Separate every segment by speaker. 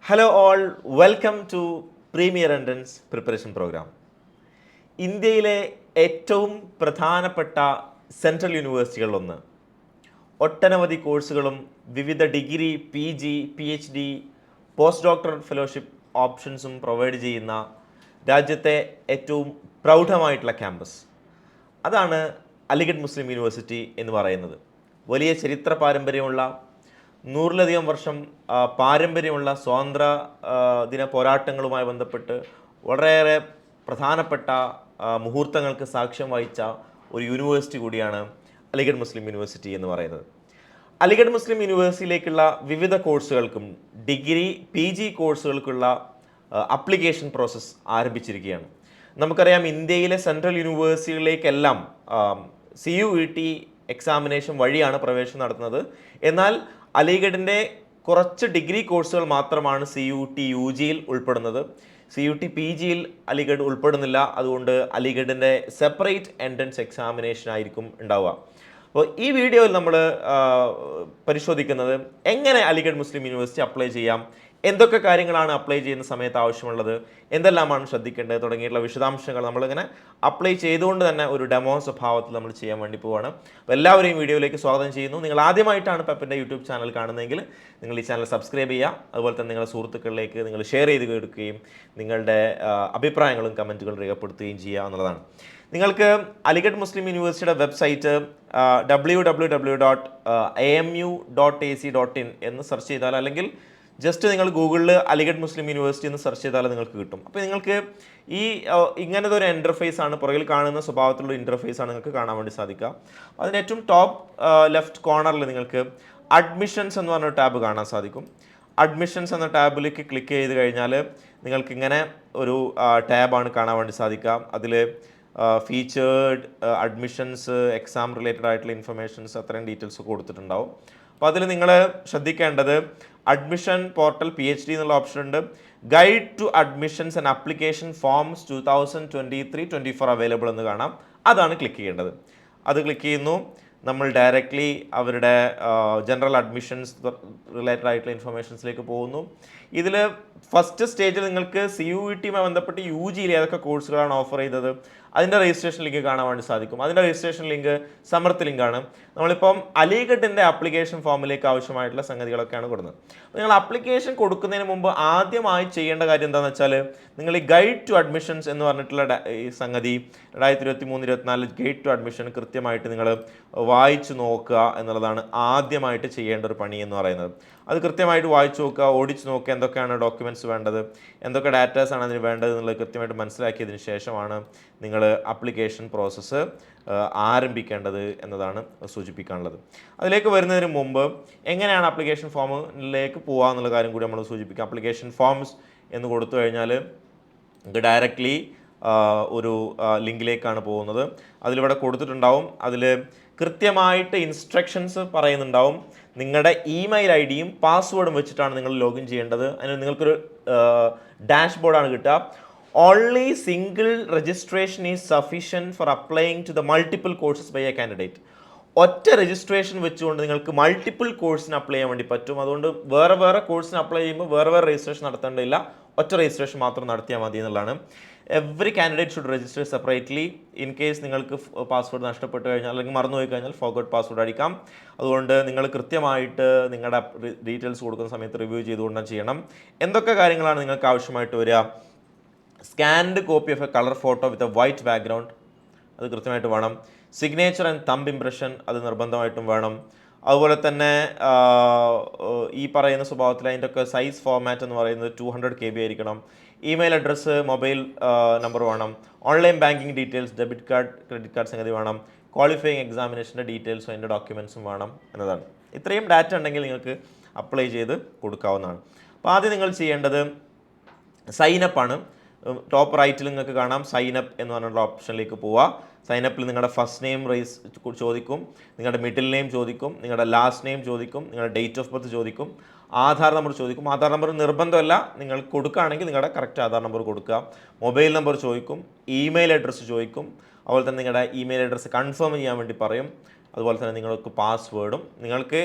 Speaker 1: Hello all, welcome to Premier Entrance Preparation Program. ഇന്ത്യയിലെ ഏറ്റവും പ്രധാനപ്പെട്ട സെൻട്രൽ യൂണിവേഴ്സിറ്റികളിലൊന്ന് ഒട്ടനവധി കോഴ്സുകളും വിവിധ degree PG, PhD, post doctoral fellowship ഓപ്ഷൻസും പ്രൊവൈഡ് ചെയ്യുന്ന രാജ്യത്തെ ഏറ്റവും പ്രൗഢമായിട്ടുള്ള ക്യാമ്പസ് അതാണ് അലിഗഡ് മുസ്ലിം യൂണിവേഴ്സിറ്റി എന്ന് പറയുന്നത്. വലിയ ചരിത്ര പാരമ്പര്യമുള്ള 100-ലധികം വർഷം പാരമ്പര്യമുള്ള സ്വാതന്ത്ര്യ ദിന പോരാട്ടങ്ങളുമായി ബന്ധപ്പെട്ട് വളരെയേറെ പ്രധാനപ്പെട്ട മുഹൂർത്തങ്ങൾക്ക് സാക്ഷ്യം വഹിച്ച ഒരു യൂണിവേഴ്സിറ്റി കൂടിയാണ് അലിഗഡ് മുസ്ലിം യൂണിവേഴ്സിറ്റി എന്ന് പറയുന്നത്. അലിഗഡ് മുസ്ലിം യൂണിവേഴ്സിറ്റിയിലേക്കുള്ള വിവിധ കോഴ്സുകൾക്കും ഡിഗ്രി PG കോഴ്സുകൾക്കുള്ള അപ്ലിക്കേഷൻ പ്രോസസ്സ് ആരംഭിച്ചിരിക്കുകയാണ്. നമുക്കറിയാം, ഇന്ത്യയിലെ സെൻട്രൽ യൂണിവേഴ്സിറ്റികളിലേക്കെല്ലാം CUET എക്സാമിനേഷൻ വഴിയാണ് പ്രവേശനം നടത്തുന്നത്. എന്നാൽ അലിഗഡിൻ്റെ കുറച്ച് ഡിഗ്രി കോഴ്സുകൾ മാത്രമാണ് CUET UGയിൽ ഉൾപ്പെടുന്നത്. CUET PGയിൽ അലിഗഡ് ഉൾപ്പെടുന്നില്ല. അതുകൊണ്ട് അലിഗഡിൻ്റെ സെപ്പറേറ്റ് എൻട്രൻസ് എക്സാമിനേഷൻ ആയിരിക്കും ഉണ്ടാവുക. അപ്പോൾ ഈ വീഡിയോയിൽ നമ്മൾ പരിശോധിക്കുന്നത് എങ്ങനെ അലിഗഡ് മുസ്ലിം യൂണിവേഴ്സിറ്റി അപ്ലൈ ചെയ്യാം, എന്തൊക്കെ കാര്യങ്ങളാണ് അപ്ലൈ ചെയ്യുന്ന സമയത്ത് ആവശ്യമുള്ളത്, എന്തെല്ലാമാണ് ശ്രദ്ധിക്കേണ്ടത് തുടങ്ങിയിട്ടുള്ള വിശദാംശങ്ങൾ നമ്മളിങ്ങനെ അപ്ലൈ ചെയ്തുകൊണ്ട് തന്നെ ഒരു ഡെമോ സ്വഭാവത്തിൽ നമ്മൾ ചെയ്യാൻ വേണ്ടി പോവുകയാണ്. അപ്പോൾ എല്ലാവരെയും വീഡിയോയിലേക്ക് സ്വാഗതം ചെയ്യുന്നു. നിങ്ങൾ ആദ്യമായിട്ടാണ് പെപ്പിൻ്റെ യൂട്യൂബ് ചാനൽ കാണുന്നതെങ്കിൽ നിങ്ങൾ ഈ ചാനൽ സബ്സ്ക്രൈബ് ചെയ്യുക. അതുപോലെ തന്നെ നിങ്ങളുടെ സുഹൃത്തുക്കളിലേക്ക് നിങ്ങൾ ഷെയർ ചെയ്ത് കൊടുക്കുകയും നിങ്ങളുടെ അഭിപ്രായങ്ങളും കമൻറ്റുകളും രേഖപ്പെടുത്തുകയും ചെയ്യുക എന്നുള്ളതാണ്. നിങ്ങൾക്ക് അലിഗഡ് മുസ്ലിം യൂണിവേഴ്സിറ്റിയുടെ വെബ്സൈറ്റ് www.amu.ac.in എന്ന് സെർച്ച് ചെയ്താൽ, അല്ലെങ്കിൽ ജസ്റ്റ് നിങ്ങൾ ഗൂഗിളിൽ അലിഗഡ് മുസ്ലിം യൂണിവേഴ്സിറ്റി എന്ന് സെർച്ച് ചെയ്താൽ നിങ്ങൾക്ക് കിട്ടും. അപ്പോൾ നിങ്ങൾക്ക് ഈ ഇങ്ങനത്തെ ഒരു ഇൻ്റർഫേസ് ആണ്, പുറകിൽ കാണുന്ന സ്വഭാവത്തിലുള്ള ഇൻ്റർഫേസ് ആണ് നിങ്ങൾക്ക് കാണാൻ വേണ്ടി സാധിക്കുക. അതിന് ഏറ്റവും ടോപ്പ് ലെഫ്റ്റ് കോർണറിൽ നിങ്ങൾക്ക് അഡ്മിഷൻസ് എന്ന് പറഞ്ഞൊരു ടാബ് കാണാൻ സാധിക്കും. അഡ്മിഷൻസ് എന്ന ടാബിലേക്ക് ക്ലിക്ക് ചെയ്ത് കഴിഞ്ഞാൽ നിങ്ങൾക്ക് ഇങ്ങനെ ഒരു ടാബാണ് കാണാൻ വേണ്ടി സാധിക്കുക. അതിൽ ഫീച്ചേർഡ് അഡ്മിഷൻസ്, എക്സാം റിലേറ്റഡ് ആയിട്ടുള്ള ഇൻഫർമേഷൻസ്, അത്രയും ഡീറ്റെയിൽസ് കൊടുത്തിട്ടുണ്ടാവും. അപ്പോൾ അതിൽ നിങ്ങൾ ശ്രദ്ധിക്കേണ്ടത് അഡ്മിഷൻ പോർട്ടൽ PhD എന്നുള്ള ഓപ്ഷൻ ഉണ്ട്. Guide to admissions and application forms 2023-24 available എന്ന് കാണാം. അതാണ് ക്ലിക്ക് ചെയ്യേണ്ടത്. അത് ക്ലിക്ക് ചെയ്യുന്നു. നമ്മൾ ഡയറക്റ്റ്ലി അവരുടെ ജനറൽ അഡ്മിഷൻസ് റിലേറ്റഡ് ആയിട്ടുള്ള ഇൻഫർമേഷൻസിലേക്ക് പോകുന്നു. ഇതിൽ ഫസ്റ്റ് സ്റ്റേജിൽ നിങ്ങൾക്ക് CUETയുമായി ബന്ധപ്പെട്ട് UGയിൽ ഏതൊക്കെ കോഴ്സുകളാണ് ഓഫർ ചെയ്തത് അതിൻ്റെ രജിസ്ട്രേഷൻ ലിങ്ക് കാണാൻ വേണ്ടി സാധിക്കും. അതിൻ്റെ രജിസ്ട്രേഷൻ ലിങ്ക് സമർത്ത് ലിങ്കാണ്. നമ്മളിപ്പം അലിഗഡിൻ്റെ ആപ്ലിക്കേഷൻ ഫോമിലേക്ക് ആവശ്യമായിട്ടുള്ള സംഗതികളൊക്കെയാണ് കൊടുക്കുന്നത്. അപ്പോൾ നിങ്ങൾ ആപ്ലിക്കേഷൻ കൊടുക്കുന്നതിന് മുമ്പ് ആദ്യമായി ചെയ്യേണ്ട കാര്യം എന്താണെന്ന് വെച്ചാൽ, നിങ്ങൾ ഈ ഗൈഡ് ടു അഡ്മിഷൻസ് എന്ന് പറഞ്ഞിട്ടുള്ള ഈ സംഗതി 2023-24 ഗൈഡ് ടു അഡ്മിഷൻ കൃത്യമായിട്ട് നിങ്ങൾ വായിച്ചു നോക്കുക എന്നുള്ളതാണ് ആദ്യമായിട്ട് ചെയ്യേണ്ട ഒരു പണി എന്ന് പറയുന്നത്. അത് കൃത്യമായിട്ട് വായിച്ചു നോക്കുക, ഓടിച്ച് നോക്കുക, എന്തൊക്കെയാണ് ഡോക്യുമെൻറ്റ്സ് വേണ്ടത്, എന്തൊക്കെ ഡാറ്റാസാണ് അതിന് വേണ്ടത് എന്നുള്ളത് കൃത്യമായിട്ട് മനസ്സിലാക്കിയതിന് ശേഷമാണ് നിങ്ങൾ ആപ്ലിക്കേഷൻ പ്രോസസ്സ് ആരംഭിക്കേണ്ടത് എന്നതാണ് സൂചിപ്പിക്കാനുള്ളത്. അതിലേക്ക് വരുന്നതിന് മുമ്പ് എങ്ങനെയാണ് ആപ്ലിക്കേഷൻ ഫോമിലേക്ക് പോകുക എന്നുള്ള കാര്യം കൂടി നമ്മൾ സൂചിപ്പിക്കാം. ആപ്ലിക്കേഷൻ ഫോംസ് എന്ന് കൊടുത്തു കഴിഞ്ഞാൽ നിങ്ങൾക്ക് ഡയറക്റ്റ്ലി ഒരു ലിങ്കിലേക്കാണ് പോകുന്നത്. അതിലിവിടെ കൊടുത്തിട്ടുണ്ടാവും. അതിൽ കൃത്യമായിട്ട് ഇൻസ്ട്രക്ഷൻസ് പറയുന്നുണ്ടാവും. നിങ്ങളുടെ ഇമെയിൽ IDയും പാസ്വേഡും വെച്ചിട്ടാണ് നിങ്ങൾ ലോഗിൻ ചെയ്യേണ്ടത്. അതിന് നിങ്ങൾക്കൊരു ഡാഷ്ബോർഡാണ് കിട്ടുക. Only single registration is sufficient for applying to the multiple courses by a candidate. ഒറ്റ രജിസ്ട്രേഷൻ വെച്ചുകൊണ്ട് നിങ്ങൾക്ക് മൾട്ടിപ്പിൾ കോഴ്സിന് അപ്ലൈ ചെയ്യാൻ വേണ്ടി പറ്റും. അതുകൊണ്ട് വേറെ കോഴ്സിന് അപ്ലൈ ചെയ്യുമ്പോൾ വേറെ രജിസ്ട്രേഷൻ നടത്തേണ്ടതില്ല, ഒറ്റ രജിസ്ട്രേഷൻ മാത്രം നടത്തിയാൽ മതി എന്നുള്ളതാണ്. Every candidate should register separately. In case നിങ്ങൾക്ക് പാസ്വേഡ് നഷ്ടപ്പെട്ട് കഴിഞ്ഞാൽ അല്ലെങ്കിൽ മറന്നുപോയി കഴിഞ്ഞാൽ ഫോർഗോട്ട് പാസ്വേഡ് അടിക്കാം. അതുകൊണ്ട് നിങ്ങൾ കൃത്യമായിട്ട് നിങ്ങളുടെ ഡീറ്റെയിൽസ് കൊടുക്കുന്ന സമയത്ത് റിവ്യൂ ചെയ്തുകൊണ്ട് ചെയ്യണം. എന്തൊക്കെ കാര്യങ്ങളാണ് നിങ്ങൾക്ക് ആവശ്യമായിട്ട് വരിക? Scanned copy of A colour photo with a white background, അത് കൃത്യമായിട്ട് വേണം. സിഗ്നേച്ചർ ആൻഡ് തമ്പ് ഇംപ്രഷൻ, അത് നിർബന്ധമായിട്ടും വേണം. അതുപോലെ തന്നെ ഈ പറയുന്ന സ്വഭാവത്തിൽ അതിൻ്റെ ഒക്കെ സൈസ് ഫോർമാറ്റ് എന്ന് പറയുന്നത് 200 KB ആയിരിക്കണം. ഇമെയിൽ അഡ്രസ്സ്, മൊബൈൽ നമ്പർ വേണം. Online banking details, debit card, credit card സംഗതി വേണം. ക്വാളിഫയിങ് എക്സാമിനേഷൻ്റെ ഡീറ്റെയിൽസും അതിൻ്റെ ഡോക്യുമെൻറ്റ്സും വേണം എന്നതാണ്. ഇത്രയും ഡാറ്റ ഉണ്ടെങ്കിൽ നിങ്ങൾക്ക് അപ്ലൈ ചെയ്ത് കൊടുക്കാവുന്നതാണ്. അപ്പോൾ ആദ്യം നിങ്ങൾ ചെയ്യേണ്ടത് സൈനപ്പാണ്. ടോപ്പ് റൈറ്റിൽ നിങ്ങൾക്ക് കാണാം സൈനപ്പ് എന്ന് പറഞ്ഞുള്ള ഓപ്ഷനിലേക്ക് പോവുക. സൈനപ്പിൽ നിങ്ങളുടെ ഫസ്റ്റ് നെയിം ചോദിക്കും, നിങ്ങളുടെ മിഡിൽ നെയിം ചോദിക്കും, നിങ്ങളുടെ ലാസ്റ്റ് നെയിം ചോദിക്കും, നിങ്ങളുടെ ഡേറ്റ് ഓഫ് ബർത്ത് ചോദിക്കും, ആധാർ നമ്പർ ചോദിക്കും. ആധാർ നമ്പർ നിർബന്ധമല്ല, നിങ്ങൾ കൊടുക്കുകയാണെങ്കിൽ നിങ്ങളുടെ കറക്റ്റ് ആധാർ നമ്പർ കൊടുക്കുക. മൊബൈൽ നമ്പർ ചോദിക്കും, ഇമെയിൽ അഡ്രസ്സ് ചോദിക്കും. അതുപോലെ തന്നെ നിങ്ങളുടെ ഇമെയിൽ അഡ്രസ്സ് കൺഫേം ചെയ്യാൻ വേണ്ടി പറയും. അതുപോലെ തന്നെ നിങ്ങൾക്ക് പാസ്വേഡും നിങ്ങൾക്ക്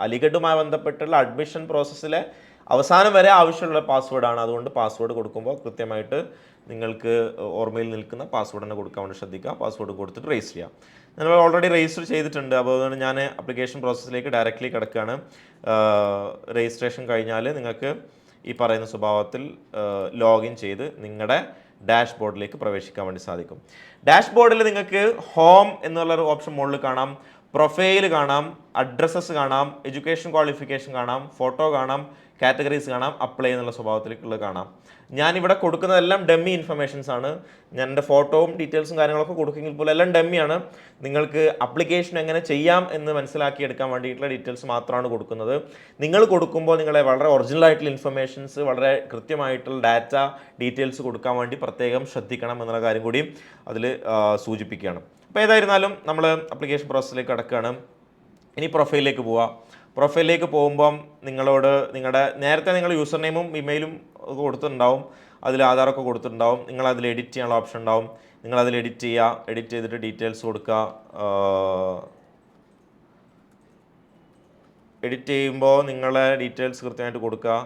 Speaker 1: അലിഗഡുമായി ബന്ധപ്പെട്ടുള്ള അഡ്മിഷൻ പ്രോസസ്സിലെ അവസാനം വരെ ആവശ്യമുള്ള പാസ്വേഡാണ്. അതുകൊണ്ട് പാസ്വേഡ് കൊടുക്കുമ്പോൾ കൃത്യമായിട്ട് നിങ്ങൾക്ക് ഓർമ്മയിൽ നിൽക്കുന്ന പാസ്വേഡ് തന്നെ കൊടുക്കാൻ വേണ്ടി ശ്രദ്ധിക്കുക. പാസ്വേഡ് കൊടുത്തിട്ട് രജിസ്റ്റർ ചെയ്യാം. നിങ്ങൾ ഓൾറെഡി രജിസ്റ്റർ ചെയ്തിട്ടുണ്ട്, അപ്പോൾ അതുകൊണ്ട് ഞാൻ ആപ്ലിക്കേഷൻ പ്രോസസ്സിലേക്ക് ഡയറക്റ്റ്ലി കിടക്കുകയാണ്. രജിസ്ട്രേഷൻ കഴിഞ്ഞാൽ നിങ്ങൾക്ക് ഈ പറയുന്ന സ്വഭാവത്തിൽ ലോഗിൻ ചെയ്ത് നിങ്ങളുടെ ഡാഷ്ബോർഡിലേക്ക് പ്രവേശിക്കാൻ വേണ്ടി സാധിക്കും. ഡാഷ്ബോർഡിൽ നിങ്ങൾക്ക് ഹോം എന്നുള്ളൊരു ഓപ്ഷൻ മുകളിൽ കാണാം, പ്രൊഫൈൽ കാണാം, അഡ്രസ്സസ് കാണാം, എഡ്യൂക്കേഷൻ ക്വാളിഫിക്കേഷൻ കാണാം, ഫോട്ടോ കാണാം, കാറ്റഗറീസ് കാണാം, അപ്ലൈ എന്നുള്ള സ്വഭാവത്തിലേക്കുള്ളത് കാണാം. ഞാനിവിടെ കൊടുക്കുന്നതെല്ലാം ഡമ്മി ഇൻഫർമേഷൻസ് ആണ്. ഞാൻ എൻ്റെ ഫോട്ടോവും ഡീറ്റെയിൽസും കാര്യങ്ങളൊക്കെ കൊടുക്കുമെങ്കിൽ പോലും എല്ലാം ഡമ്മിയാണ്. നിങ്ങൾക്ക് അപ്ലിക്കേഷൻ എങ്ങനെ ചെയ്യാം എന്ന് മനസ്സിലാക്കിയെടുക്കാൻ വേണ്ടിയിട്ടുള്ള ഡീറ്റെയിൽസ് മാത്രമാണ് കൊടുക്കുന്നത്. നിങ്ങൾ കൊടുക്കുമ്പോൾ നിങ്ങളെ വളരെ ഒറിജിനൽ ആയിട്ടുള്ള ഇൻഫർമേഷൻസ്, വളരെ കൃത്യമായിട്ടുള്ള ഡാറ്റ ഡീറ്റെയിൽസ് കൊടുക്കാൻ വേണ്ടി പ്രത്യേകം ശ്രദ്ധിക്കണം എന്നുള്ള കാര്യം കൂടി അതിൽ സൂചിപ്പിക്കുകയാണ്. അപ്പോൾ ഏതായിരുന്നാലും നമ്മൾ ആപ്ലിക്കേഷൻ പ്രോസസ്സിലേക്ക് കടക്കുകയാണ്. ഇനി പ്രൊഫൈലിലേക്ക് പോവുക. പ്രൊഫൈലിലേക്ക് പോകുമ്പം നിങ്ങളോട് നേരത്തെ നിങ്ങൾ യൂസർ നെയിമും ഇമെയിലും കൊടുത്തിട്ടുണ്ടാവും, അതിൽ ആധാറൊക്കെ കൊടുത്തിട്ടുണ്ടാവും. നിങ്ങളതിൽ എഡിറ്റ് ചെയ്യാനുള്ള ഓപ്ഷൻ ഉണ്ടാവും. നിങ്ങളതിൽ എഡിറ്റ് ചെയ്യുക. എഡിറ്റ് ചെയ്തിട്ട് ഡീറ്റെയിൽസ് കൊടുക്കുക. എഡിറ്റ് ചെയ്യുമ്പോൾ നിങ്ങളെ ഡീറ്റെയിൽസ് കൃത്യമായിട്ട് കൊടുക്കുക.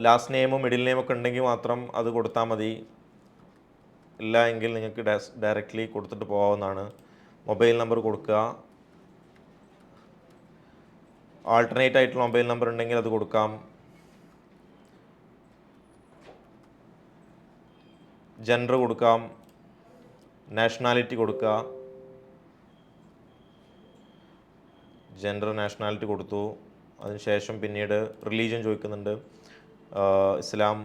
Speaker 1: ലാസ്റ്റ് നെയിമും മിഡിൽ നെയിമൊക്കെ ഉണ്ടെങ്കിൽ മാത്രം അത് കൊടുത്താൽ മതി. ഇല്ല എങ്കിൽ നിങ്ങൾക്ക് ഡയറക്റ്റ്ലി കൊടുത്തിട്ട് പോകാവുന്നതാണ്. മൊബൈൽ നമ്പർ കൊടുക്കുക. ആൾട്ടർനേറ്റ് ആയിട്ടുള്ള മൊബൈൽ നമ്പർ ഉണ്ടെങ്കിൽ അത് കൊടുക്കാം. ജെൻഡർ കൊടുക്കാം. നാഷണാലിറ്റി കൊടുക്കുക. ജെൻഡർ നാഷണാലിറ്റി കൊടുത്തു. അതിനുശേഷം പിന്നീട് റിലീജിയൻ ചോദിക്കുന്നുണ്ട്. ഇസ്ലാം,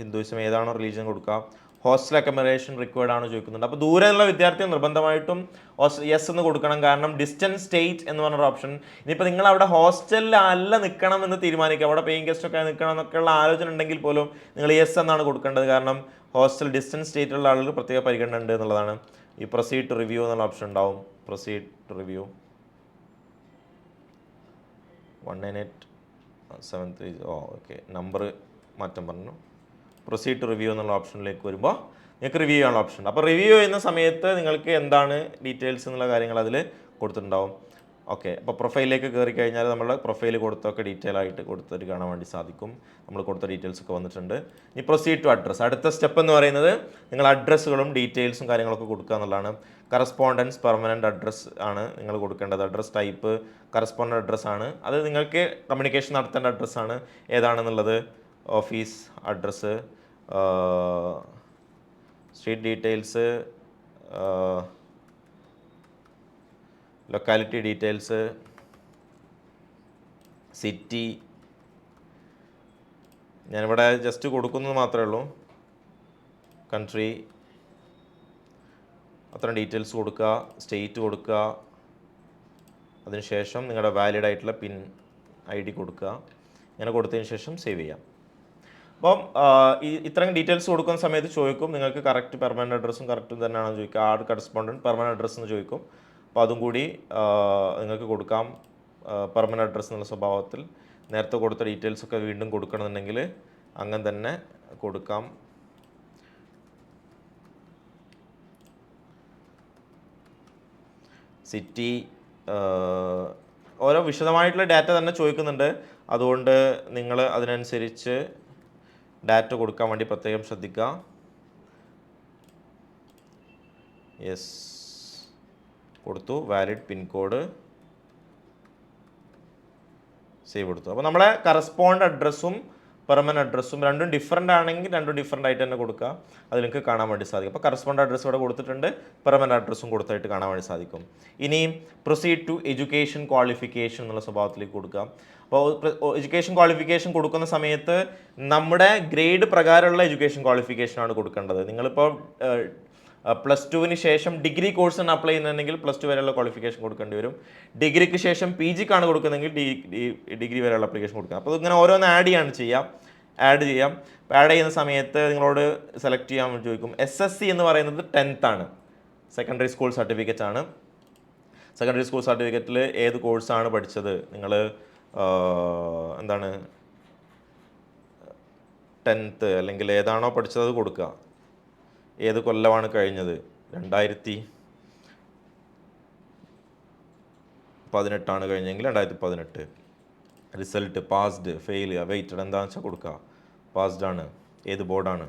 Speaker 1: ഹിന്ദുയിസം, ഏതാണോ റിലീജിയൻ കൊടുക്കുക. ഹോസ്റ്റൽ അക്കമഡേഷൻ റിക്വയർഡ് ആണ് ചോദിക്കുന്നുണ്ട്. അപ്പോൾ ദൂരെയുള്ള വിദ്യാർത്ഥികൾ നിർബന്ധമായിട്ടും യെസ് എന്ന് കൊടുക്കണം. കാരണം ഡിസ്റ്റൻസ് സ്റ്റേറ്റ് എന്ന് പറഞ്ഞൊരു ഓപ്ഷൻ. ഇനിയിപ്പോൾ നിങ്ങൾ അവിടെ ഹോസ്റ്റലിൽ അല്ല നിൽക്കണം എന്ന് തീരുമാനിക്കുക, അവിടെ പേയിങ് ഗസ്റ്റ് ഒക്കെ നിൽക്കണം എന്നൊക്കെയുള്ള ആലോചന ഉണ്ടെങ്കിൽ പോലും നിങ്ങൾ യെസ് എന്നാണ് കൊടുക്കേണ്ടത്. കാരണം ഹോസ്റ്റൽ ഡിസ്റ്റൻസ് സ്റ്റേറ്റിലുള്ള ആളുകൾ പ്രത്യേക പരിഗണന ഉണ്ട് എന്നുള്ളതാണ്. ഈ പ്രൊസീഡ് ടു റിവ്യൂ എന്നുള്ള ഓപ്ഷൻ ഉണ്ടാവും. Proceed to review 19873. Okay, number മാറ്റം പറഞ്ഞു. പ്രൊസീഡ് ടു റിവ്യൂ എന്നുള്ള ഓപ്ഷനിലേക്ക് വരുമ്പോൾ നിങ്ങൾക്ക് റിവ്യൂ ചെയ്യാനുള്ള ഓപ്ഷൻ. അപ്പോൾ റിവ്യൂ ചെയ്യുന്ന സമയത്ത് നിങ്ങൾക്ക് എന്താണ് ഡീറ്റെയിൽസ് എന്നുള്ള കാര്യങ്ങൾ അതിൽ കൊടുത്തിട്ടുണ്ടാവും. ഓക്കെ, അപ്പോൾ പ്രൊഫൈലിലേക്ക് കയറി കഴിഞ്ഞാൽ നമ്മൾ പ്രൊഫൈൽ കൊടുത്തൊക്കെ ഡീറ്റെയിൽ ആയിട്ട് കൊടുത്തിട്ട് കാണാൻ വേണ്ടി സാധിക്കും. നമ്മൾ കൊടുത്ത ഡീറ്റെയിൽസ് ഒക്കെ വന്നിട്ടുണ്ട്. ഇനി പ്രൊസീഡ് ടു അഡ്രസ്സ്. അടുത്ത സ്റ്റെപ്പ് എന്ന് പറയുന്നത് നിങ്ങൾ അഡ്രസ്സുകളും ഡീറ്റെയിൽസും കാര്യങ്ങളൊക്കെ കൊടുക്കുക എന്നുള്ളതാണ്. കറസ്പോണ്ടൻസ് പെർമനൻറ്റ് അഡ്രസ്സ് ആണ് നിങ്ങൾ കൊടുക്കേണ്ടത്. അഡ്രസ് ടൈപ്പ് കറസ്പോണ്ടൻറ്റ് അഡ്രസ്സ് ആണ്. അത് നിങ്ങൾക്ക് കമ്മ്യൂണിക്കേഷൻ നടത്തേണ്ട അഡ്രസ്സാണ്. ഏതാണെന്നുള്ളത് office address, street details, locality details, city. ഞാനിവിടെ ജസ്റ്റ് കൊടുക്കുന്നത് മാത്രമേ ഉള്ളൂ. കൺട്രി, അത്രയും ഡീറ്റെയിൽസ് കൊടുക്കുക. സ്റ്റേറ്റ് കൊടുക്കുക. അതിനുശേഷം നിങ്ങളുടെ വാലിഡ് ആയിട്ടുള്ള പിൻ ID കൊടുക്കുക. ഇങ്ങനെ കൊടുത്തതിന് ശേഷം സേവ് ചെയ്യാം. അപ്പം ഇത്രയും ഡീറ്റെയിൽസ് കൊടുക്കുന്ന സമയത്ത് ചോദിക്കും നിങ്ങൾക്ക് കറക്റ്റ് പെർമനൻറ്റ് അഡ്രസ്സും കറക്റ്റ് തന്നെയാണെന്ന് ചോദിക്കുക. ആഡ് കറസ്പോണ്ടൻറ്റ് പെർമനൻറ്റ് അഡ്രസ്സ് എന്ന് ചോദിക്കും. അപ്പോൾ അതും കൂടി നിങ്ങൾക്ക് കൊടുക്കാം. പെർമനൻറ്റ് അഡ്രസ്സ് എന്നുള്ള സ്വഭാവത്തിൽ നേരത്തെ കൊടുത്ത ഡീറ്റെയിൽസൊക്കെ വീണ്ടും കൊടുക്കണമെന്നുണ്ടെങ്കിൽ അങ്ങനെ തന്നെ കൊടുക്കാം. സിറ്റി, ഓരോ വിശദമായിട്ടുള്ള ഡാറ്റ തന്നെ ചോദിക്കുന്നുണ്ട്. അതുകൊണ്ട് നിങ്ങൾ അതിനനുസരിച്ച് ഡാറ്റ കൊടുക്കാൻ വേണ്ടി പ്രത്യേകം ശ്രദ്ധിക്കുക. യെസ് കൊടുത്തു. വാലിഡ് പിൻകോഡ് സേവ് കൊടുത്തു. അപ്പോൾ നമ്മളെ കറസ്പോണ്ട് അഡ്രസ്സും പെർമനൻറ്റ് അഡ്രസ്സും രണ്ടും ഡിഫറൻ്റ് ആണെങ്കിൽ രണ്ടും ഡിഫറൻ്റ് ആയിട്ട് തന്നെ കൊടുക്കുക. അത് നിങ്ങൾക്ക് കാണാൻ വേണ്ടി സാധിക്കും. അപ്പോൾ കറസ്പോണ്ട് അഡ്രസ്സ് ഇവിടെ കൊടുത്തിട്ടുണ്ട്, പെർമനൻറ്റ് അഡ്രസ്സും കൊടുത്തായിട്ട് കാണാൻ വേണ്ടി സാധിക്കും. ഇനി പ്രൊസീഡ് ടു എഡ്യൂക്കേഷൻ ക്വാളിഫിക്കേഷൻ എന്നുള്ള സ്വഭാവത്തിലേക്ക് കൊടുക്കുക. അപ്പോൾ എഡ്യൂക്കേഷൻ ക്വാളിഫിക്കേഷൻ കൊടുക്കുന്ന സമയത്ത് നമ്മുടെ ഗ്രേഡ് പ്രകാരമുള്ള എഡ്യൂക്കേഷൻ ക്വാളിഫിക്കേഷനാണ് കൊടുക്കേണ്ടത്. നിങ്ങളിപ്പോൾ +2 ശേഷം ഡിഗ്രി കോഴ്സിന് അപ്ലൈ ചെയ്യുന്നുണ്ടെങ്കിൽ +2 വരെയുള്ള ക്വാളിഫിക്കേഷൻ കൊടുക്കേണ്ടി വരും. ഡിഗ്രിക്ക് ശേഷം PG കൊടുക്കുന്നതെങ്കിൽ ഡിഗ്രി വരെയുള്ള അപ്ലിക്കേഷൻ കൊടുക്കുക. അപ്പോൾ ഇങ്ങനെ ഓരോന്ന് ആഡ് ചെയ്യാം. അപ്പോൾ ആഡ് ചെയ്യുന്ന സമയത്ത് നിങ്ങളോട് സെലക്ട് ചെയ്യാൻ വേണ്ടി ചോദിക്കും. SSC എന്ന് പറയുന്നത് 10th ആണ്, സെക്കൻഡറി സ്കൂൾ സർട്ടിഫിക്കറ്റ് ആണ്. സെക്കൻഡറി സ്കൂൾ സർട്ടിഫിക്കറ്റിൽ ഏത് കോഴ്സാണ് പഠിച്ചത്, നിങ്ങൾ എന്താണ് 10th അല്ലെങ്കിൽ ഏതാണോ പഠിച്ചത് അത് കൊടുക്കുക. ഏത് കൊല്ലമാണ് കഴിഞ്ഞത്, 2018 കഴിഞ്ഞെങ്കിൽ 2018. റിസൾട്ട് പാസ്ഡ്, ഫെയിൽ, അവൈറ്റഡ് എന്താണെന്ന് വെച്ചാൽ കൊടുക്കുക. പാസ്ഡ് ആണ്, ഏത് ബോർഡാണ്?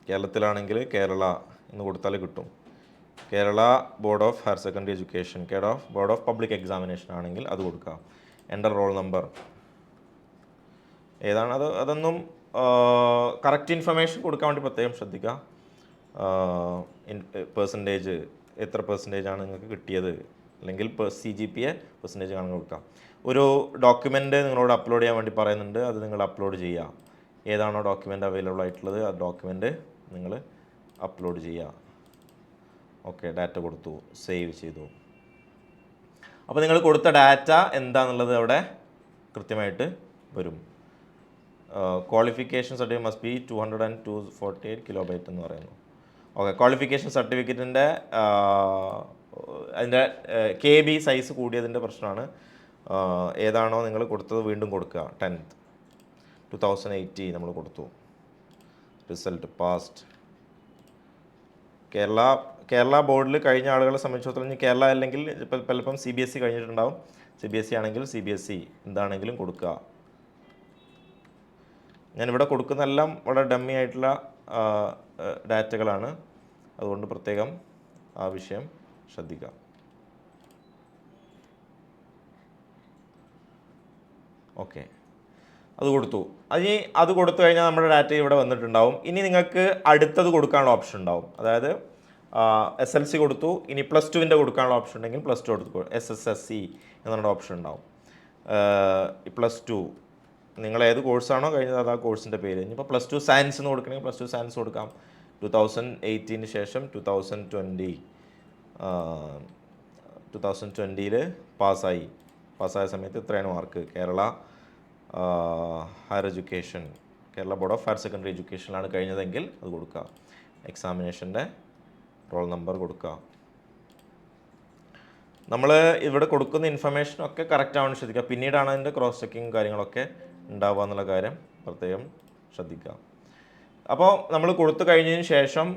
Speaker 1: കേരളത്തിലാണെങ്കിൽ കേരള എന്ന് കൊടുത്താൽ കിട്ടും. Kerala board of higher secondary education, board of public examination ആണെങ്കിൽ അത് കൊടുക്കുക. എൻ്റർ റോൾ നമ്പർ ഏതാണ് അതൊന്നും കറക്റ്റ് ഇൻഫർമേഷൻ കൊടുക്കാൻ വേണ്ടി പ്രത്യേകം ശ്രദ്ധിക്കുക. പെർസെൻറ്റേജ്, എത്ര പെർസെൻറ്റേജാണ് നിങ്ങൾക്ക് കിട്ടിയത്, അല്ലെങ്കിൽ CGPA പെർസെൻറ്റേജ് കാണാൻ കൊടുക്കുക. ഒരു ഡോക്യുമെൻ്റ് നിങ്ങളോട് അപ്ലോഡ് ചെയ്യാൻ വേണ്ടി പറയുന്നുണ്ട്, അത് നിങ്ങൾ അപ്ലോഡ് ചെയ്യുക. ഏതാണോ ഡോക്യുമെൻ്റ് അവൈലബിൾ ആയിട്ടുള്ളത് ആ ഡോക്യുമെൻ്റ് നിങ്ങൾ അപ്ലോഡ് ചെയ്യുക. ഓക്കെ, ഡാറ്റ കൊടുത്തു, സേവ് ചെയ്തു. അപ്പോൾ നിങ്ങൾ കൊടുത്ത ഡാറ്റ എന്താണെന്നുള്ളത് അവിടെ കൃത്യമായിട്ട് വരും. Qualification certificate must be 248 kilobyte എന്ന് പറയുന്നു. ഓക്കെ, ക്വാളിഫിക്കേഷൻ സർട്ടിഫിക്കറ്റിൻ്റെ അതിൻ്റെ KB സൈസ് കൂടിയതിൻ്റെ പ്രശ്നമാണ്. ഏതാണോ നിങ്ങൾ കൊടുത്തത് വീണ്ടും കൊടുക്കുക. 10th 2018 നമ്മൾ കൊടുത്തു. Result passed. കേരള ബോർഡിൽ കഴിഞ്ഞ ആളുകളെ സംബന്ധിച്ചിടത്തോളം ഇനി കേരള അല്ലെങ്കിൽ പലപ്പം CBSE കഴിഞ്ഞിട്ടുണ്ടാവും. CBSE ആണെങ്കിൽ CBSE എന്താണെങ്കിലും കൊടുക്കുക. ഞാനിവിടെ കൊടുക്കുന്നതെല്ലാം വളരെ ഡമ്മി ആയിട്ടുള്ള ഡാറ്റകളാണ്, അതുകൊണ്ട് പ്രത്യേകം ആ വിഷയം ശ്രദ്ധിക്കുക. ഓക്കെ, അത് കൊടുത്തു. അത് കൊടുത്തു കഴിഞ്ഞാൽ നമ്മുടെ ഡാറ്റ ഇവിടെ വന്നിട്ടുണ്ടാവും. ഇനി നിങ്ങൾക്ക് അടുത്തത് കൊടുക്കാനുള്ള ഓപ്ഷൻ ഉണ്ടാവും. അതായത് SLC കൊടുത്തു, ഇനി +2ൻ്റെ കൊടുക്കാനുള്ള ഓപ്ഷൻ ഉണ്ടെങ്കിൽ +2 കൊടുത്തു. SSSC എന്നുള്ള ഓപ്ഷൻ ഉണ്ടാവും. +2 നിങ്ങൾ ഏത് കോഴ്സാണോ കഴിഞ്ഞത് അത് ആ കോഴ്സിൻ്റെ പേര്. ഇനിയിപ്പോൾ +2 സയൻസ് എന്ന് കൊടുക്കണമെങ്കിൽ +2 സയൻസ് കൊടുക്കാം. 2018 ശേഷം 2020 പാസ്സായ സമയത്ത് ഇത്രയാണ് mark. Kerala board of higher secondary എഡ്യൂക്കേഷനിലാണ് കഴിഞ്ഞതെങ്കിൽ അത് കൊടുക്കുക. എക്സാമിനേഷൻ്റെ റോൾ നമ്പർ കൊടുക്കുക. നമ്മൾ ഇവിടെ കൊടുക്കുന്ന ഇൻഫർമേഷനൊക്കെ കറക്റ്റ് ആവാൻ ശ്രദ്ധിക്കുക. പിന്നീടാണ് അതിൻ്റെ ക്രോസ് ചെക്കിങ് കാര്യങ്ങളൊക്കെ ഉണ്ടാവുക എന്നുള്ള കാര്യം പ്രത്യേകം ശ്രദ്ധിക്കുക. അപ്പോൾ നമ്മൾ കൊടുത്തു കഴിഞ്ഞതിന് ശേഷം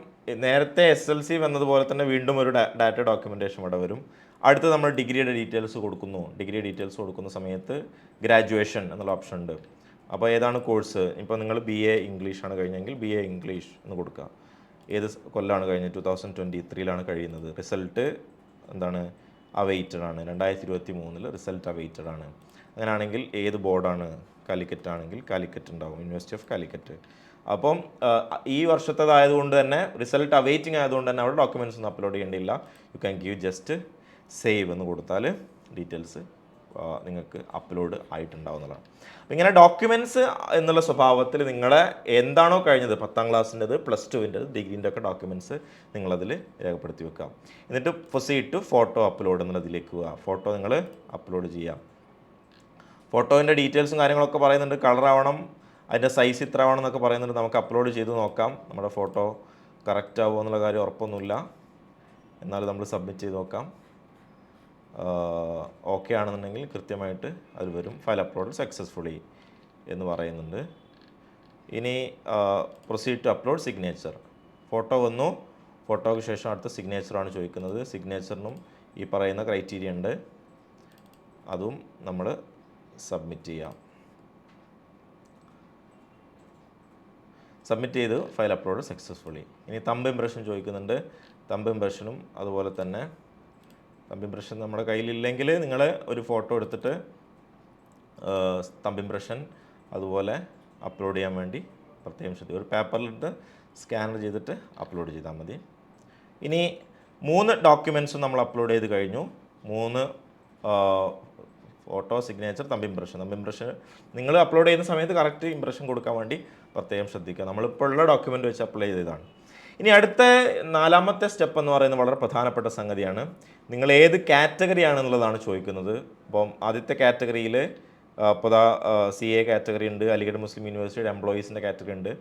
Speaker 1: നേരത്തെ SLC വന്നതുപോലെ തന്നെ വീണ്ടും ഒരു ഡാറ്റ ഡോക്യുമെൻറ്റേഷൻ ഇവിടെ വരും. അടുത്ത് നമ്മൾ ഡിഗ്രിയുടെ ഡീറ്റെയിൽസ് കൊടുക്കുന്നു. ഡിഗ്രി ഡീറ്റെയിൽസ് കൊടുക്കുന്ന സമയത്ത് ഗ്രാജുവേഷൻ എന്നുള്ള ഓപ്ഷൻ ഉണ്ട്. അപ്പോൾ ഏതാണ് കോഴ്സ്? ഇപ്പോൾ നിങ്ങൾ BA ഇംഗ്ലീഷ് ആണ് കഴിഞ്ഞെങ്കിൽ BA ഇംഗ്ലീഷ് എന്ന് കൊടുക്കുക. ഏത് കൊല്ലമാണ് കഴിഞ്ഞത്? 2023 കഴിയുന്നത്. റിസൾട്ട് എന്താണ്? അവൈറ്റഡ് ആണ്. 2023 റിസൾട്ട് അവൈറ്റഡ് ആണ്. അങ്ങനെയാണെങ്കിൽ ഏത് ബോർഡാണ്? കാലിക്കറ്റ് ആണെങ്കിൽ കാലിക്കറ്റ് ഉണ്ടാവും, യൂണിവേഴ്സിറ്റി ഓഫ് കാലിക്കറ്റ്. അപ്പം ഈ വർഷത്തേതായതുകൊണ്ട് തന്നെ റിസൾട്ട് അവൈറ്റിംഗ് ആയതുകൊണ്ട് തന്നെ അവിടെ ഡോക്യുമെൻറ്റ്സ് ഒന്നും അപ്ലോഡ് ചെയ്യേണ്ടിയില്ല. You can give just save എന്ന് കൊടുത്താൽ ഡീറ്റെയിൽസ് നിങ്ങൾക്ക് അപ്ലോഡ് ആയിട്ടുണ്ടാവുന്നതാണ്. ഇങ്ങനെ ഡോക്യുമെൻറ്റ്സ് എന്നുള്ള സ്വഭാവത്തിൽ നിങ്ങളെ എന്താണോ കഴിഞ്ഞത്, 10ാം ക്ലാസ്സിൻ്റെത്, +2ൻ്റെത്, ഡിഗ്രീൻ്റെ ഒക്കെ ഡോക്യുമെൻറ്റ്സ് നിങ്ങളതിൽ രേഖപ്പെടുത്തി വെക്കാം. എന്നിട്ട് പ്രൊസീഡ് ടു ഫോട്ടോ അപ്ലോഡ് എന്നുള്ളതിലേക്ക് പോവുക. ഫോട്ടോ നിങ്ങൾ അപ്ലോഡ് ചെയ്യാം. ഫോട്ടോൻ്റെ ഡീറ്റെയിൽസും കാര്യങ്ങളൊക്കെ പറയുന്നുണ്ട്. കളറാവണം, അതിൻ്റെ സൈസ് ഇത്ര ആവണം എന്നൊക്കെ പറയുന്നുണ്ട്. നമുക്ക് അപ്ലോഡ് ചെയ്ത് നോക്കാം നമ്മുടെ ഫോട്ടോ കറക്റ്റ് ആവുമോ എന്നുള്ള കാര്യം ഉറപ്പൊന്നുമില്ല. എന്നാലും നമ്മൾ സബ്മിറ്റ് ചെയ്ത് നോക്കാം. ഓക്കെ ആണെന്നുണ്ടെങ്കിൽ കൃത്യമായിട്ട് അത് വരും. ഫയൽ അപ്ലോഡ് സക്സസ്ഫുള്ളി എന്ന് പറയുന്നുണ്ട്. ഇനി proceed to upload signature. Photo വന്നു, ഫോട്ടോയ്ക്ക് ശേഷം അടുത്ത സിഗ്നേച്ചറാണ് ചോദിക്കുന്നത്. സിഗ്നേച്ചറിനും ഈ പറയുന്ന ക്രൈറ്റീരിയ ഉണ്ട്, അതും നമ്മൾ സബ്മിറ്റ് ചെയ്യാം. സബ്മിറ്റ് ചെയ്ത് ഫയൽ അപ്ലോഡ് സക്സസ്ഫുള്ളി. ഇനി തമ്പ് ഇംപ്രഷൻ ചോദിക്കുന്നുണ്ട്. തമ്പ് ഇംപ്രഷനും അതുപോലെ തന്നെ തമ്പ് ഇംപ്രഷൻ നമ്മുടെ കയ്യിലില്ലെങ്കിൽ നിങ്ങൾ ഒരു ഫോട്ടോ എടുത്തിട്ട് തമ്പ് ഇംപ്രഷൻ അതുപോലെ അപ്ലോഡ് ചെയ്യാൻ വേണ്ടി പ്രത്യേകം ശ്രദ്ധിക്കുക. ഒരു പേപ്പറിലിട്ട് സ്കാനർ ചെയ്തിട്ട് അപ്ലോഡ് ചെയ്താൽ മതി. ഇനി 3 ഡോക്യുമെൻറ്റ്സും നമ്മൾ അപ്ലോഡ് ചെയ്ത് കഴിഞ്ഞു. 3 ഫോട്ടോ, സിഗ്നേച്ചർ, തമ്പ് ഇംപ്രഷൻ. നിങ്ങൾ അപ്ലോഡ് ചെയ്യുന്ന സമയത്ത് കറക്റ്റ് ഇംപ്രഷൻ കൊടുക്കാൻ വേണ്ടി പ്രത്യേകം ശ്രദ്ധിക്കുക. നമ്മളിപ്പോൾ ഉള്ള ഡോക്യുമെൻ്റ് വെച്ച് അപ്ലൈ ചെയ്തതാണ്. ഇനി അടുത്ത 4ാമത്തെ സ്റ്റെപ്പ് എന്ന് പറയുന്നത് വളരെ പ്രധാനപ്പെട്ട സംഗതിയാണ്. നിങ്ങൾ ഏത് കാറ്റഗറി ആണെന്നുള്ളതാണ് ചോദിക്കുന്നത്. അപ്പം ആദ്യത്തെ കാറ്റഗറിയിൽ ഇപ്പോൾ CA കാറ്റഗറി ഉണ്ട്, അലിഗഡ് മുസ്ലിം യൂണിവേഴ്സിറ്റിയുടെ എംപ്ലോയീസിൻ്റെ കാറ്റഗറി ഉണ്ട്.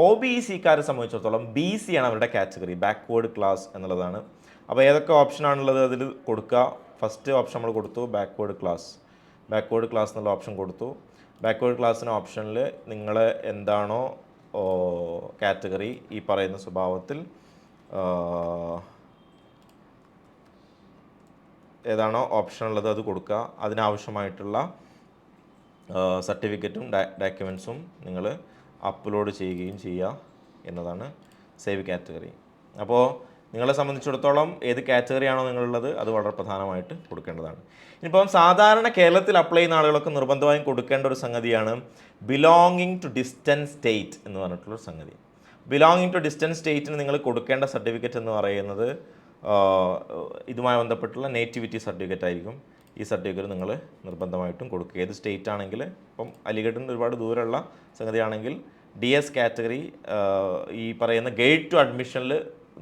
Speaker 1: OBCക്കാരെ സംബന്ധിച്ചിടത്തോളം BC ആണ് അവരുടെ കാറ്റഗറി, ബാക്ക്വേർഡ് ക്ലാസ് എന്നുള്ളതാണ്. അപ്പോൾ ഏതൊക്കെ ഓപ്ഷനാണുള്ളത് അതിൽ കൊടുക്കുക. ഫസ്റ്റ് ഓപ്ഷൻ നമ്മൾ കൊടുത്തു, ബാക്ക്വേർഡ് ക്ലാസ് എന്നുള്ള ഓപ്ഷൻ കൊടുത്തു. ബാക്ക്വേർഡ് ക്ലാസ്സിന് ഓപ്ഷനിൽ നിങ്ങൾ എന്താണോ കാറ്റഗറി ഈ പറയുന്ന സ്വഭാവത്തിൽ ഏതാണോ ഓപ്ഷൻ ഉള്ളത് അത് കൊടുക്കുക. അതിനാവശ്യമായിട്ടുള്ള സർട്ടിഫിക്കറ്റും ഡോക്യുമെൻസും നിങ്ങൾ അപ്ലോഡ് ചെയ്യുകയും ചെയ്യുക എന്നതാണ് സേവ് കാറ്റഗറി. അപ്പോൾ നിങ്ങളെ സംബന്ധിച്ചിടത്തോളം ഏത് കാറ്റഗറിയാണോ നിങ്ങളുള്ളത് അത് വളരെ പ്രധാനമായിട്ട് കൊടുക്കേണ്ടതാണ്. ഇനിയിപ്പം സാധാരണ കേരളത്തിൽ അപ്ലൈ ചെയ്യുന്ന ആളുകളൊക്കെ നിർബന്ധമായും കൊടുക്കേണ്ട ഒരു സംഗതിയാണ് ബിലോങ്ങിങ് ടു ഡിസ്റ്റൻസ് സ്റ്റേറ്റ് എന്ന് പറഞ്ഞിട്ടുള്ളൊരു സംഗതി. ബിലോങ്ങിങ് ടു ഡിസ്റ്റൻസ് സ്റ്റേറ്റിന് നിങ്ങൾ കൊടുക്കേണ്ട സർട്ടിഫിക്കറ്റ് എന്ന് പറയുന്നത് ഇതുമായി ബന്ധപ്പെട്ടുള്ള നേറ്റിവിറ്റി സർട്ടിഫിക്കറ്റ് ആയിരിക്കും. ഈ സർട്ടിഫിക്കറ്റ് നിങ്ങൾ നിർബന്ധമായിട്ടും കൊടുക്കുക. ഏത് സ്റ്റേറ്റ് ആണെങ്കിൽ, ഇപ്പം അലിഗഡിന് ഒരുപാട് ദൂരമുള്ള സംഗതിയാണെങ്കിൽ DS കാറ്റഗറി ഈ പറയുന്ന ഗൈഡ് ടു അഡ്മിഷനിൽ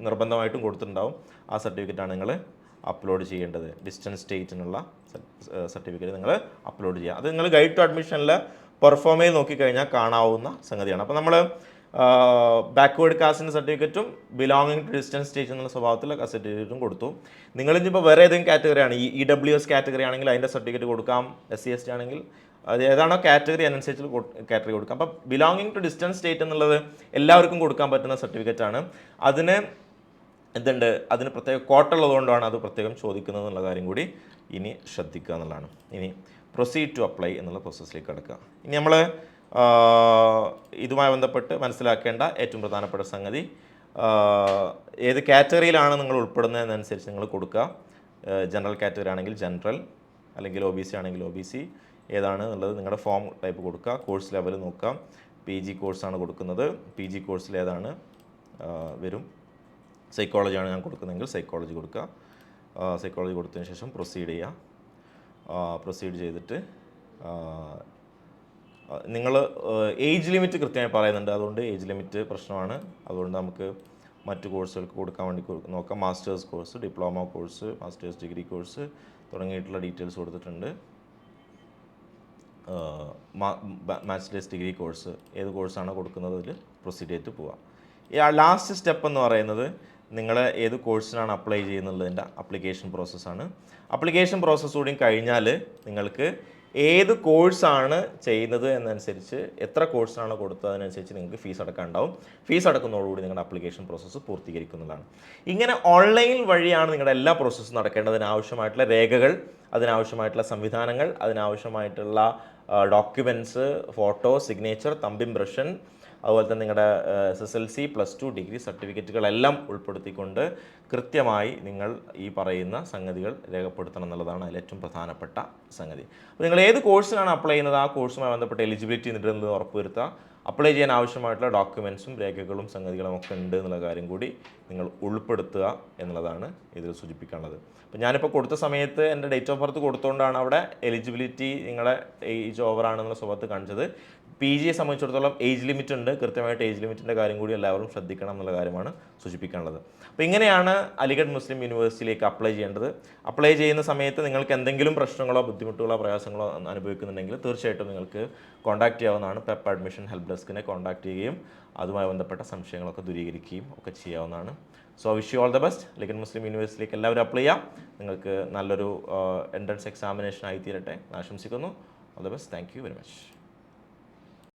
Speaker 1: നിർബന്ധമായിട്ടും കൊടുത്തിട്ടുണ്ടാവും. ആ സർട്ടിഫിക്കറ്റാണ് നിങ്ങൾ അപ്ലോഡ് ചെയ്യേണ്ടത്. ഡിസ്റ്റൻസ് സ്റ്റേറ്റിനുള്ള സർട്ടിഫിക്കറ്റ് നിങ്ങൾ അപ്ലോഡ് ചെയ്യുക. അത് നിങ്ങൾ ഗൈഡ് ടു അഡ്മിഷനിൽ പെർഫോമയിൽ നോക്കിക്കഴിഞ്ഞാൽ കാണാവുന്ന സംഗതിയാണ്. അപ്പോൾ നമ്മൾ ബാക്ക്വേർഡ് കാസ്റ്റിൻ്റെ സർട്ടിഫിക്കറ്റും ബിലോങ്ങിങ് ടു ഡിസ്റ്റൻസ് സ്റ്റേറ്റ് എന്നുള്ള സ്വഭാവത്തിൽ സർട്ടിഫിക്കറ്റും കൊടുത്തു. നിങ്ങളിപ്പോൾ വേറെ ഏതെങ്കിലും കാറ്റഗറിയാണ്, EWS കാറ്റഗറി ആണെങ്കിൽ അതിൻ്റെ സർട്ടിഫിക്കറ്റ് കൊടുക്കാം. SC/ST ആണെങ്കിൽ അത് ഏതാണോ കാറ്റഗറി അതിനനുസരിച്ച് കാറ്റഗറി കൊടുക്കാം. അപ്പോൾ ബിലോങ്ങിങ് ടു ഡിസ്റ്റൻസ് സ്റ്റേറ്റ് എന്നുള്ളത് എല്ലാവർക്കും കൊടുക്കാൻ പറ്റുന്ന സർട്ടിഫിക്കറ്റാണ്. അതിന് എന്തുണ്ട്, അതിന് പ്രത്യേക കോട്ട ഉള്ളതുകൊണ്ടാണ് അത് പ്രത്യേകം ചോദിക്കുന്നത് എന്നുള്ള കാര്യം കൂടി ഇനി ശ്രദ്ധിക്കുക എന്നുള്ളതാണ്. ഇനി പ്രൊസീഡ് ടു അപ്ലൈ എന്നുള്ള പ്രോസസ്സിലേക്ക് കിടക്കുക. ഇനി നമ്മൾ ഇതുമായി ബന്ധപ്പെട്ട് മനസ്സിലാക്കേണ്ട ഏറ്റവും പ്രധാനപ്പെട്ട സംഗതി, ഏത് കാറ്റഗറിയിലാണ് നിങ്ങൾ ഉൾപ്പെടുന്നതെന്നനുസരിച്ച് നിങ്ങൾ കൊടുക്കുക. ജനറൽ കാറ്റഗറി ആണെങ്കിൽ ജനറൽ, അല്ലെങ്കിൽ OBC ആണെങ്കിൽ OBC, ഏതാണ് എന്നുള്ളത് നിങ്ങളുടെ ഫോം ടൈപ്പ് കൊടുക്കുക. കോഴ്സ് ലെവൽ നോക്കാം. PG കോഴ്സാണ് കൊടുക്കുന്നത്. PG കോഴ്സിൽ ഏതാണ് വരും. സൈക്കോളജിയാണ് ഞാൻ കൊടുക്കുന്നതെങ്കിൽ സൈക്കോളജി കൊടുക്കുക. സൈക്കോളജി കൊടുത്തതിന് ശേഷം പ്രൊസീഡ് ചെയ്യുക. പ്രൊസീഡ് ചെയ്തിട്ട് നിങ്ങൾ ഏജ് ലിമിറ്റ് കൃത്യമായി പറയുന്നുണ്ട്. അതുകൊണ്ട് ഏജ് ലിമിറ്റ് പ്രശ്നമാണ്. അതുകൊണ്ട് നമുക്ക് മറ്റു കോഴ്സുകൾക്ക് കൊടുക്കാൻ വേണ്ടി നോക്കാം. Masters course, diploma course, masters degree course തുടങ്ങിയിട്ടുള്ള ഡീറ്റെയിൽസ് കൊടുത്തിട്ടുണ്ട്. മാസ്റ്റേഴ്സ് ഡിഗ്രി കോഴ്സ് ഏത് കോഴ്സാണോ കൊടുക്കുന്നത് അതിൽ പ്രൊസീഡ് ചെയ്തിട്ട് പോവാം. ഈ ലാസ്റ്റ് സ്റ്റെപ്പ് എന്ന് പറയുന്നത് നിങ്ങൾ ഏത് കോഴ്സിനാണ് അപ്ലൈ ചെയ്യുന്നുള്ളതിൻ്റെ അപ്ലിക്കേഷൻ പ്രോസസ്സാണ്. അപ്ലിക്കേഷൻ പ്രോസസ്സ് കൂടി കഴിഞ്ഞാൽ നിങ്ങൾക്ക് ഏത് കോഴ്സാണ് ചെയ്യുന്നത് എന്നനുസരിച്ച്, എത്ര കോഴ്സാണ് കൊടുത്തത് അതിനനുസരിച്ച് നിങ്ങൾക്ക് ഫീസ് അടക്കാനുണ്ടാവും. ഫീസ് അടക്കുന്നതോടുകൂടി നിങ്ങളുടെ അപ്ലിക്കേഷൻ പ്രോസസ്സ് പൂർത്തീകരിക്കുന്നതാണ്. ഇങ്ങനെ ഓൺലൈൻ വഴിയാണ് നിങ്ങളുടെ എല്ലാ പ്രോസസ്സും നടക്കേണ്ടത്. അതിനാവശ്യമായിട്ടുള്ള രേഖകൾ, അതിനാവശ്യമായിട്ടുള്ള സംവിധാനങ്ങൾ, അതിനാവശ്യമായിട്ടുള്ള documents, photo, signature, thumb impression, അതുപോലെ തന്നെ നിങ്ങളുടെ SSLC, +2, ഡിഗ്രി സർട്ടിഫിക്കറ്റുകളെല്ലാം ഉൾപ്പെടുത്തിക്കൊണ്ട് കൃത്യമായി നിങ്ങൾ ഈ പറയുന്ന സംഗതികൾ രേഖപ്പെടുത്തണം എന്നുള്ളതാണ് അതിൽ ഏറ്റവും പ്രധാനപ്പെട്ട സംഗതി. അപ്പോൾ നിങ്ങൾ ഏത് കോഴ്സിനാണ് അപ്ലൈ ചെയ്യുന്നത് ആ കോഴ്സുമായി ബന്ധപ്പെട്ട എലിജിബിലിറ്റി ഉണ്ടെന്ന് ഉറപ്പുവരുത്തുക. അപ്ലൈ ചെയ്യാൻ ആവശ്യമായിട്ടുള്ള ഡോക്യുമെൻറ്റ്സും രേഖകളും സംഗതികളും ഒക്കെ ഉണ്ട് എന്നുള്ള കാര്യം കൂടി നിങ്ങൾ ഉൾപ്പെടുത്തുക എന്നുള്ളതാണ് ഇതിൽ സൂചിപ്പിക്കാനുള്ളത്. അപ്പോൾ ഞാനിപ്പോൾ കൊടുത്ത സമയത്ത് എൻ്റെ ഡേറ്റ് ഓഫ് ബർത്ത് കൊടുത്തുകൊണ്ടാണ് അവിടെ എലിജിബിലിറ്റി നിങ്ങളെ ഏജ് ഓവറാണെന്നുള്ള സ്വഭാവത്ത് കാണിച്ചത്. PG സംബന്ധിച്ചിടത്തോളം ഏജ് ലിമിറ്റ് ഉണ്ട്. കൃത്യമായിട്ട് ഏജ് ലിമിറ്റിൻ്റെ കാര്യം കൂടി എല്ലാവരും ശ്രദ്ധിക്കണം എന്നുള്ള കാര്യമാണ് സൂചിപ്പിക്കാനുള്ളത്. അപ്പോൾ ഇങ്ങനെയാണ് അലിഗഡ് മുസ്ലിം യൂണിവേഴ്സിറ്റിയിലേക്ക് അപ്ലൈ ചെയ്യേണ്ടത്. അപ്ലൈ ചെയ്യുന്ന സമയത്ത് നിങ്ങൾക്ക് എന്തെങ്കിലും പ്രശ്നങ്ങളോ ബുദ്ധിമുട്ടുകളോ പ്രയാസങ്ങളോ അനുഭവിക്കുന്നുണ്ടെങ്കിൽ തീർച്ചയായിട്ടും നിങ്ങൾക്ക് കോൺടാക്ട് ചെയ്യാവുന്നതാണ്. PEPP അഡ്മിഷൻ ഹെൽപ്പ് ഡെസ്കിനെ കോൺടാക്ട് ചെയ്യുകയും അതുമായി ബന്ധപ്പെട്ട സംശയങ്ങളൊക്കെ ദൂരീകരിക്കുകയും ഒക്കെ ചെയ്യാവുന്നതാണ്. So wish you all the best. Aligarh Muslim യൂണിവേഴ്സിറ്റിയിലേക്ക് എല്ലാവരും അപ്ലൈ ചെയ്യാം. നിങ്ങൾക്ക് നല്ലൊരു എൻട്രൻസ് എക്സാമിനേഷൻ ആയി തീരട്ടെ ആശംസിക്കുന്നു. All the best. Thank you very much.